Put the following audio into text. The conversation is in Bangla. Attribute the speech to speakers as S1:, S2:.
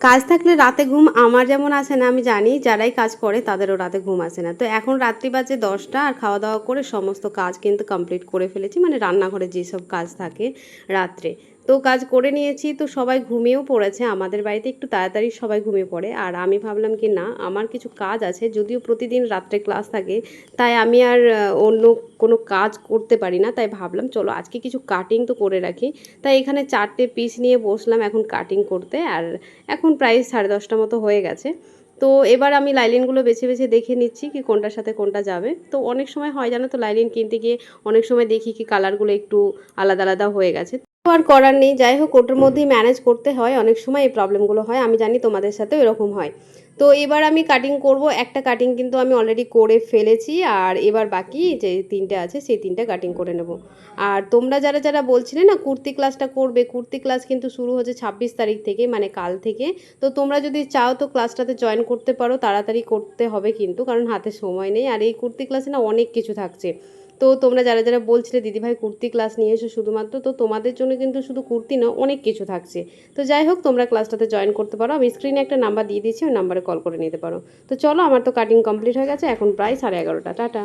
S1: কাজ থাকলে রাতে ঘুম আমার যেমন আসে না আমি জানি, যারাই কাজ করে তাদেরও রাতে ঘুম আসে না। তো এখন রাত্রি বাজে ১০টা, আর খাওয়া দাওয়া করে সমস্ত কাজ কিন্তু কমপ্লিট করে ফেলেছি, মানে রান্নাঘরে যেসব কাজ থাকে রাত্রে। তো কাজ করে নিয়েছি, তো সবাই ঘুমিয়েও পড়েছে। আমাদের বাড়িতে একটু তাড়াতাড়ি সবাই ঘুমিয়ে পড়ে, আর আমি ভাবলাম কি না, আমার কিছু কাজ আছে, যদিও প্রতিদিন রাত্রে ক্লাস থাকে, তাই আমি আর অন্য কোনো কাজ করতে পারি না। তাই ভাবলাম চলো আজকে কিছু কাটিং তো করে রাখি। তাই এখানে 4টে পিস নিয়ে বসলাম এখন কাটিং করতে। আর এখন প্রায় 10:30 মতো হয়ে গেছে। তো এবার আমি লাইলিনগুলো বেছে বেছে দেখে নিচ্ছি কি কোনটার সাথে কোনটা যাবে। তো অনেক সময় হয় জানো তো, লাইলিন কিনতে গিয়ে অনেক সময় দেখি কি কালারগুলো একটু আলাদা আলাদা হয়ে গেছে। তো আর করার নেই, যাই হোক ওটার মধ্যেই ম্যানেজ করতে হয়। অনেক সময় এই প্রবলেমগুলো হয়, আমি জানি তোমাদের সাথেও এরকম হয়। তো এবার আমি কাটিং করব। একটা কাটিং কিন্তু আমি অলরেডি করে ফেলেছি, আর এবার বাকি যে 3টে আছে সেই 3টে কাটিং করে নেব। আর তোমরা যারা যারা বলছিলে না কুর্তি ক্লাসটা করবে, কুর্তি ক্লাস কিন্তু শুরু হচ্ছে 26 তারিখ থেকে, মানে কাল থেকে। তো তোমরা যদি চাও তো ক্লাসটাতে জয়েন করতে পারো, তাড়াতাড়ি করতে হবে কিন্তু, কারণ হাতে সময় নেই। আর এই কুর্তি ক্লাসে না অনেক কিছু থাকছে। তো তোমরা যারা যারা বলছিলে দিদিভাই কুর্তি ক্লাস নিয়ে এসো শুধুমাত্র, তো তোমাদের জন্য কিন্তু শুধু কুর্তি না, অনেক কিছু থাকছে। তো যাই হোক তোমরা ক্লাসটাতে জয়েন করতে পারো, আমি স্ক্রিনে একটা নাম্বার দিয়ে দিয়েছি, ওই নাম্বারে কল করে নিতে পারো। তো চলো, আমার তো কাটিং কমপ্লিট হয়ে গেছে, এখন প্রায় 11:30। টাটা।